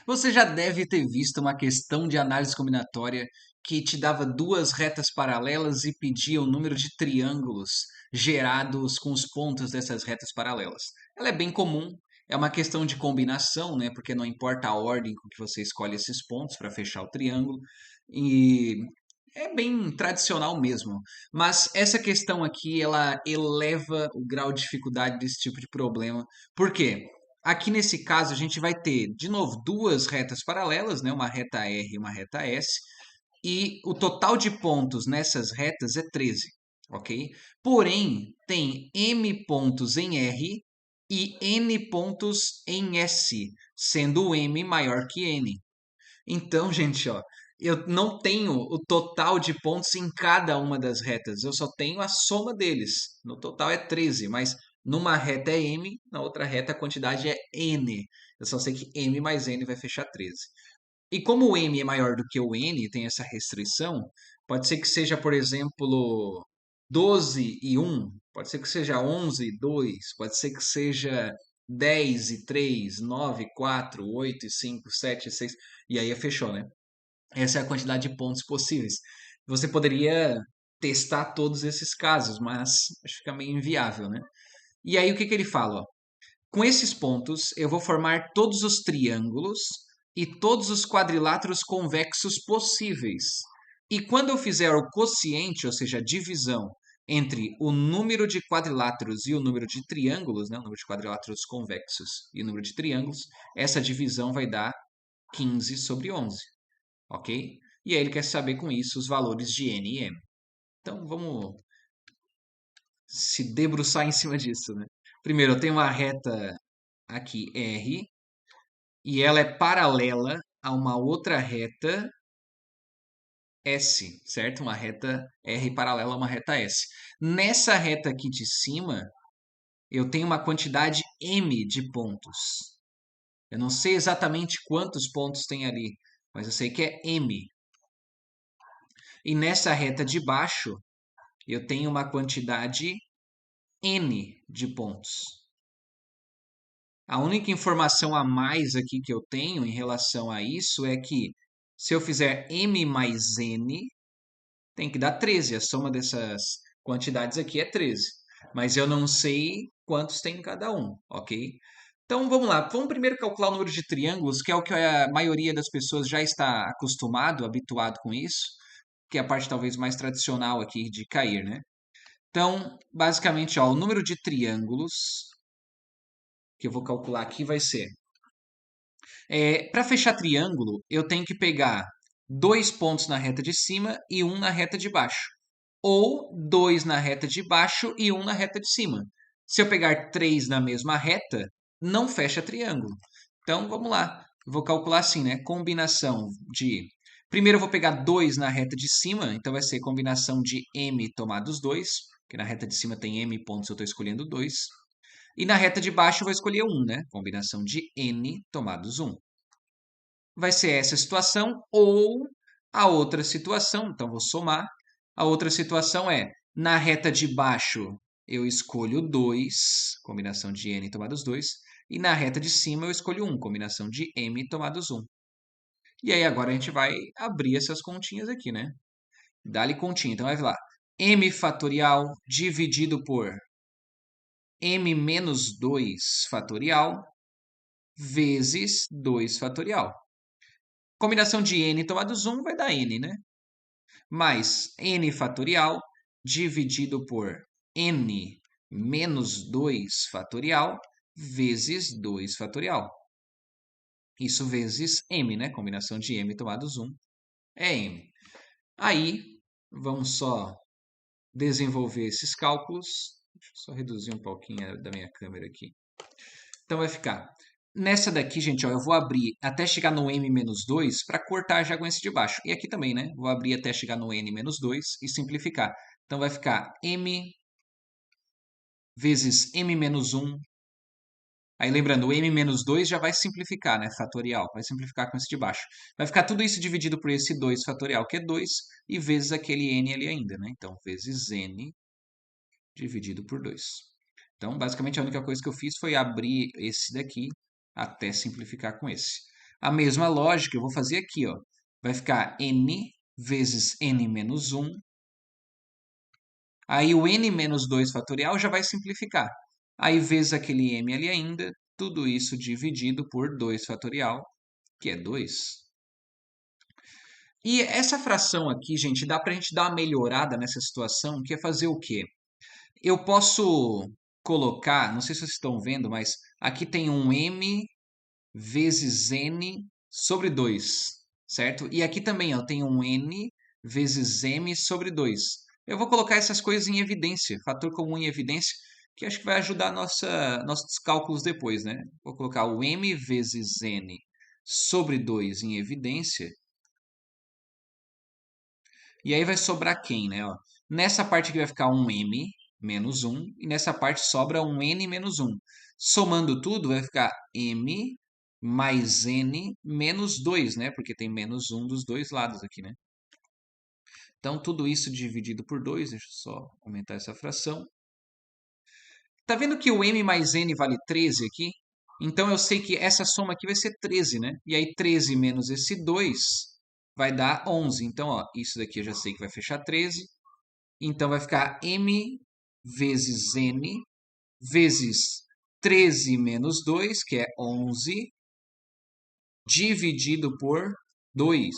Você já deve ter visto uma questão de análise combinatória que te dava duas retas paralelas e pedia o número de triângulos gerados com os pontos dessas retas paralelas. Ela é bem comum, é uma questão de combinação, né? Porque não importa a ordem com que você escolhe esses pontos para fechar o triângulo. E é bem tradicional mesmo. Mas essa questão aqui, ela eleva o grau de dificuldade desse tipo de problema. Por quê? Aqui nesse caso, a gente vai ter, de novo, duas retas paralelas, né? Uma reta R e uma reta S, e o total de pontos nessas retas é 13, ok? Porém, tem M pontos em R e N pontos em S, sendo o M maior que N. Então, gente, ó, eu não tenho o total de pontos em cada uma das retas, eu só tenho a soma deles. No total é 13, mas numa reta é M, na outra reta a quantidade é N. Eu só sei que M mais N vai fechar 13. E como o M é maior do que o N, tem essa restrição, pode ser que seja, por exemplo, 12 e 1, pode ser que seja 11 e 2, pode ser que seja 10 e 3, 9 e 4, 8 e 5, 7 e 6, e aí fechou, né? Essa é a quantidade de pontos possíveis. Você poderia testar todos esses casos, mas acho que fica meio inviável, né? E aí o que que ele fala? Ó? Com esses pontos, eu vou formar todos os triângulos e todos os quadriláteros convexos possíveis. E quando eu fizer o quociente, ou seja, a divisão entre o número de quadriláteros e o número de triângulos, né, o número de quadriláteros convexos e o número de triângulos, essa divisão vai dar 15 sobre 11, ok? E aí ele quer saber com isso os valores de n e m. Então vamos se debruçar em cima disso, né? Primeiro, eu tenho uma reta aqui R e ela é paralela a uma outra reta S, certo? Uma reta R paralela a uma reta S. Nessa reta aqui de cima, eu tenho uma quantidade M de pontos. Eu não sei exatamente quantos pontos tem ali, mas eu sei que é M. E nessa reta de baixo, eu tenho uma quantidade N de pontos. A única informação a mais aqui que eu tenho em relação a isso é que se eu fizer M mais N, tem que dar 13. A soma dessas quantidades aqui é 13. Mas eu não sei quantos tem em cada um, ok? Então vamos lá. Vamos primeiro calcular o número de triângulos, que é o que a maioria das pessoas já está acostumado, habituado com isso, que é a parte talvez mais tradicional aqui de cair, né? Então, basicamente, ó, o número de triângulos que eu vou calcular aqui vai ser. Para fechar triângulo, eu tenho que pegar dois pontos na reta de cima e um na reta de baixo. Ou dois na reta de baixo e um na reta de cima. Se eu pegar três na mesma reta, não fecha triângulo. Então, vamos lá. Vou calcular assim, né? Combinação de. Primeiro eu vou pegar 2 na reta de cima, então vai ser combinação de m tomados 2, que na reta de cima tem m pontos, eu estou escolhendo 2. E na reta de baixo eu vou escolher 1, né? Combinação de n tomados 1. Vai ser essa situação ou a outra situação, então vou somar. A outra situação é, na reta de baixo eu escolho 2, combinação de n tomados 2, e na reta de cima eu escolho 1, combinação de m tomados 1. E aí agora a gente vai abrir essas continhas aqui, né? Dá-lhe continha, então vai lá. M fatorial dividido por m menos 2 fatorial vezes 2 fatorial. Combinação de n tomados 1 vai dar n, né? Mais n fatorial dividido por n menos 2 fatorial vezes 2 fatorial. Isso vezes m, né? Combinação de m tomados 1 é m. Aí, vamos só desenvolver esses cálculos. Deixa eu só reduzir um pouquinho da minha câmera aqui. Então vai ficar. Nessa daqui, gente, ó, eu vou abrir até chegar no m-2 para cortar já com esse de baixo. E aqui também, né? Vou abrir até chegar no n-2 e simplificar. Então vai ficar m vezes m-1. Aí lembrando, o m-2 já vai simplificar, né? Fatorial. Vai simplificar com esse de baixo. Vai ficar tudo isso dividido por esse 2 fatorial, que é 2, e vezes aquele n ali ainda, né? Então, vezes n dividido por 2. Então, basicamente, a única coisa que eu fiz foi abrir esse daqui até simplificar com esse. A mesma lógica eu vou fazer aqui, ó. Vai ficar n vezes n menos 1. Aí o n menos 2 fatorial já vai simplificar. Aí vezes aquele m ali ainda, tudo isso dividido por 2 fatorial, que é 2. E essa fração aqui, gente, dá para a gente dar uma melhorada nessa situação, que é fazer o quê? Eu posso colocar, não sei se vocês estão vendo, mas aqui tem um m vezes n sobre 2, certo? E aqui também, ó, tem um n vezes m sobre 2. Eu vou colocar essas coisas em evidência, fator comum em evidência, que acho que vai ajudar nossos cálculos depois, né? Vou colocar o m vezes n sobre 2 em evidência. E aí vai sobrar quem, né? Ó, nessa parte aqui vai ficar um m menos 1, e nessa parte sobra um n menos 1. Somando tudo, vai ficar m mais n menos 2, né? Porque tem menos 1 dos dois lados aqui, né? Então, tudo isso dividido por 2, deixa eu só aumentar essa fração. Tá vendo que o m mais n vale 13 aqui? Então, eu sei que essa soma aqui vai ser 13, né? E aí, 13 menos esse 2 vai dar 11. Então, ó, isso daqui eu já sei que vai fechar 13. Então, vai ficar m vezes n vezes 13 menos 2, que é 11, dividido por 2.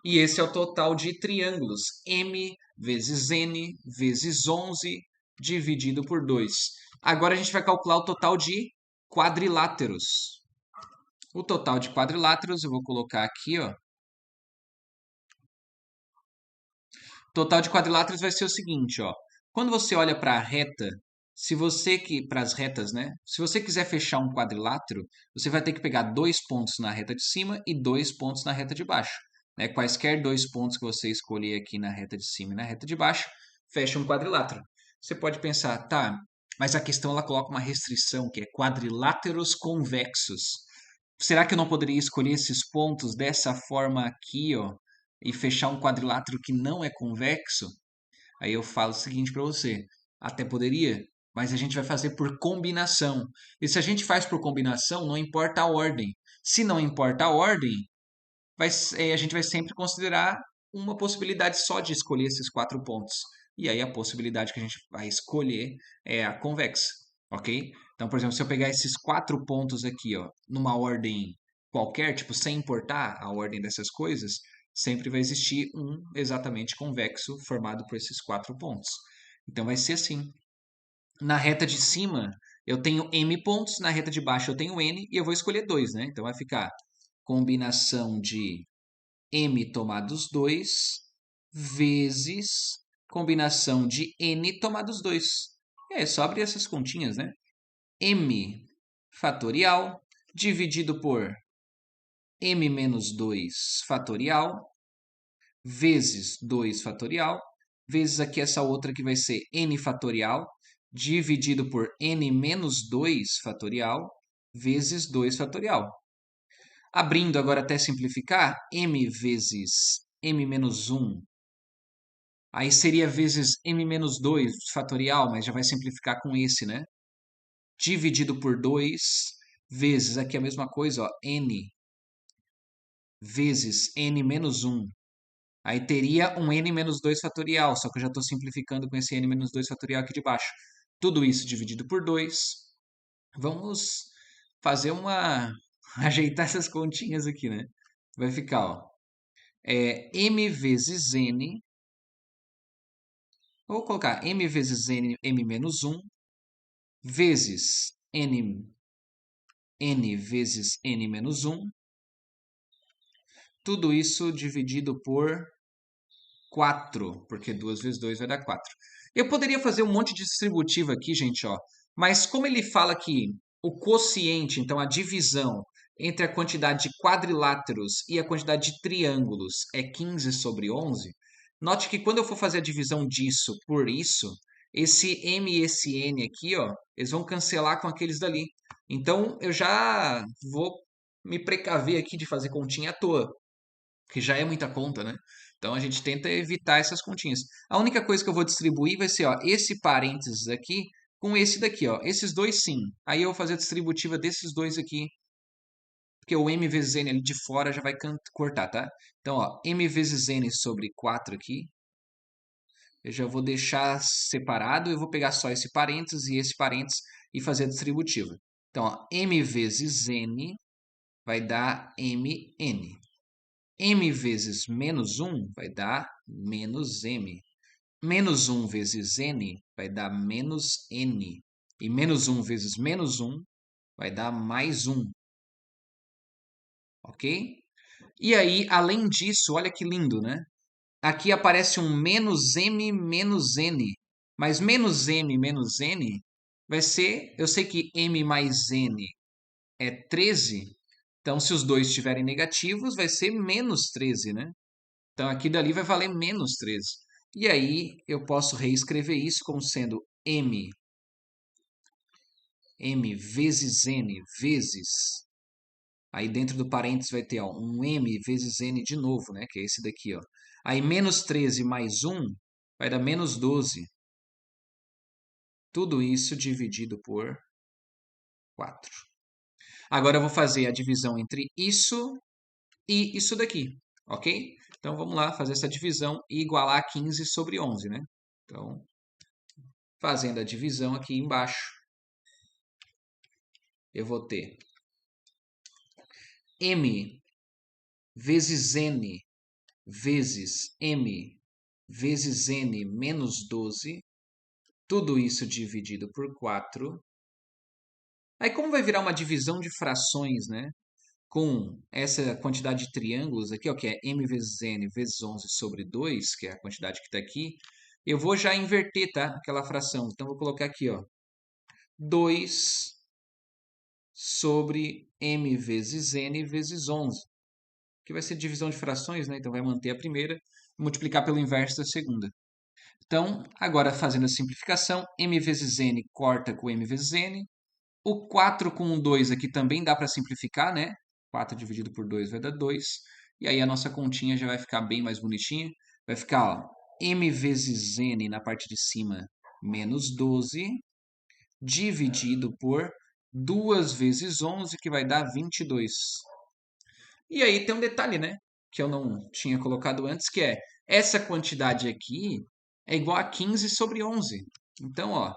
E esse é o total de triângulos. M vezes n vezes 11, dividido por 2. Agora a gente vai calcular o total de quadriláteros. O total de quadriláteros, eu vou colocar aqui, ó. O total de quadriláteros vai ser o seguinte, ó. Quando você olha para a reta, se você que para as retas, né? Se você quiser fechar um quadrilátero, você vai ter que pegar 2 pontos na reta de cima e 2 pontos na reta de baixo, né? Quaisquer 2 pontos que você escolher aqui na reta de cima e na reta de baixo, fecha um quadrilátero. Você pode pensar, tá, mas a questão ela coloca uma restrição que é quadriláteros convexos. Será que eu não poderia escolher esses pontos dessa forma aqui, ó, e fechar um quadrilátero que não é convexo? Aí eu falo o seguinte para você: até poderia, mas a gente vai fazer por combinação. E se a gente faz por combinação, não importa a ordem. Se não importa a ordem, a gente vai sempre considerar uma possibilidade só de escolher esses 4 pontos. E aí a possibilidade que a gente vai escolher é a convexa, ok? Então, por exemplo, se eu pegar esses 4 pontos aqui, ó, numa ordem qualquer, tipo, sem importar a ordem dessas coisas, sempre vai existir um exatamente convexo formado por esses 4 pontos. Então vai ser assim. Na reta de cima, eu tenho m pontos, na reta de baixo eu tenho n, e eu vou escolher 2, né? Então vai ficar combinação de m tomados 2 vezes combinação de n tomados 2. É só abrir essas continhas, né? M fatorial dividido por m menos 2 fatorial vezes 2 fatorial vezes aqui essa outra que vai ser n fatorial dividido por n menos 2 fatorial vezes 2 fatorial. Abrindo agora até simplificar, m vezes m menos 1. Aí seria vezes m menos 2 fatorial, mas já vai simplificar com esse, né? Dividido por 2, vezes aqui a mesma coisa, ó, n vezes n menos 1. Aí teria um n menos 2 fatorial, só que eu já estou simplificando com esse n menos 2 fatorial aqui de baixo. Tudo isso dividido por 2. Vamos fazer uma... ajeitar essas continhas aqui, né? Vai ficar, ó, m vezes n, vou colocar m vezes n, m menos 1, vezes n vezes n menos 1, tudo isso dividido por 4, porque 2 vezes 2 vai dar 4. Eu poderia fazer um monte de distributivo aqui, gente, ó, mas como ele fala que o quociente, então a divisão entre a quantidade de quadriláteros e a quantidade de triângulos é 15 sobre 11, note que quando eu for fazer a divisão disso por isso, esse m e esse n aqui, ó, eles vão cancelar com aqueles dali. Então, eu já vou me precaver aqui de fazer continha à toa, que já é muita conta, né? Então a gente tenta evitar essas continhas. A única coisa que eu vou distribuir vai ser, ó, esse parênteses aqui com esse daqui, ó. Esses dois sim. Aí eu vou fazer a distributiva desses dois aqui porque o m vezes n ali de fora já vai cortar, tá? Então, ó, m vezes n sobre 4 aqui, eu já vou deixar separado, eu vou pegar só esse parênteses e esse parênteses e fazer a distributiva. Então, ó, m vezes n vai dar mn. M vezes menos 1 vai dar menos m. Menos 1 vezes n vai dar menos n. E menos 1 vezes menos 1 vai dar mais 1. Ok? E aí, além disso, olha que lindo, né? Aqui aparece um menos m menos n. Mas menos m menos n vai ser... Eu sei que m mais n é 13. Então, se os dois estiverem negativos, vai ser menos 13, né? Então, aqui dali vai valer menos 13. E aí, eu posso reescrever isso como sendo m vezes n vezes... Aí, dentro do parênteses vai ter ó, um m vezes n de novo, né? Que é esse daqui, ó. Aí, menos 13 mais 1 vai dar menos 12. Tudo isso dividido por 4. Agora, eu vou fazer a divisão entre isso e isso daqui, ok? Então, vamos lá fazer essa divisão e igualar 15 sobre 11, né? Então, fazendo a divisão aqui embaixo, eu vou ter m vezes n vezes m vezes n menos 12, tudo isso dividido por 4. Aí, como vai virar uma divisão de frações, né? Com essa quantidade de triângulos aqui, ó, que é m vezes n vezes 11 sobre 2, que é a quantidade que está aqui, eu vou já inverter, tá? Aquela fração. Então, vou colocar aqui, ó, 2 sobre m vezes n vezes 11, que vai ser divisão de frações, né? Então, vai manter a primeira e multiplicar pelo inverso da segunda. Então, agora fazendo a simplificação, m vezes n corta com m vezes n. O 4 com o 2 aqui também dá para simplificar, né? 4 dividido por 2 vai dar 2. E aí a nossa continha já vai ficar bem mais bonitinha. Vai ficar, ó, m vezes n na parte de cima menos 12, dividido por 2 vezes 11, que vai dar 22. E aí tem um detalhe, né? Que eu não tinha colocado antes, que é essa quantidade aqui é igual a 15 sobre 11. Então, ó,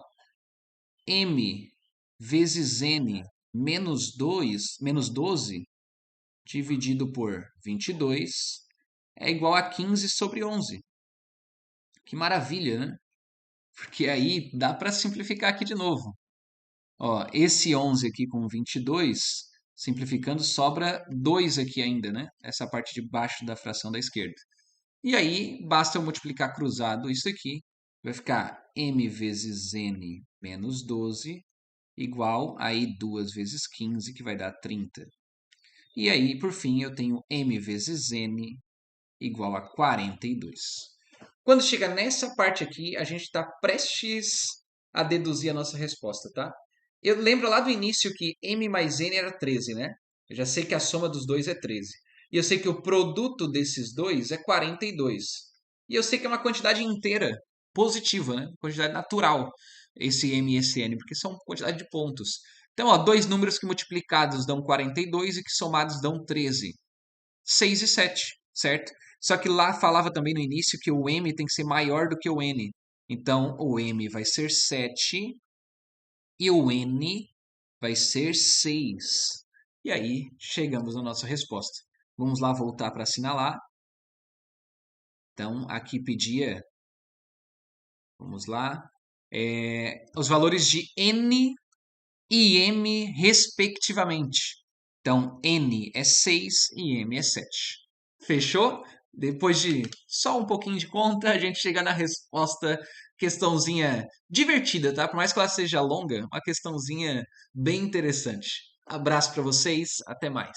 m vezes n menos 2, menos 12, dividido por 22, é igual a 15 sobre 11. Que maravilha, né? Porque aí dá para simplificar aqui de novo. Ó, esse 11 aqui com 22, simplificando, sobra 2 aqui ainda, né? Essa parte de baixo da fração da esquerda. E aí, basta eu multiplicar cruzado isso aqui. Vai ficar m vezes n menos 12 igual aí 2 vezes 15, que vai dar 30. E aí, por fim, eu tenho m vezes n igual a 42. Quando chega nessa parte aqui, a gente está prestes a deduzir a nossa resposta, tá? Eu lembro lá do início que m mais n era 13, né? Eu já sei que a soma dos dois é 13. E eu sei que o produto desses dois é 42. E eu sei que é uma quantidade inteira, positiva, né? Quantidade natural, esse m e esse n, porque são quantidade de pontos. Então, ó, dois números que multiplicados dão 42 e que somados dão 13. 6 e 7, certo? Só que lá falava também no início que o m tem que ser maior do que o n. Então, o m vai ser 7 e o n vai ser 6. E aí, chegamos na nossa resposta. Vamos lá voltar para assinalar. Então, aqui pedia, vamos lá, os valores de n e m, respectivamente. Então, n é 6 e m é 7. Fechou? Depois de só um pouquinho de conta, a gente chega na resposta, questãozinha divertida, tá? Por mais que ela seja longa, uma questãozinha bem interessante. Abraço para vocês, até mais.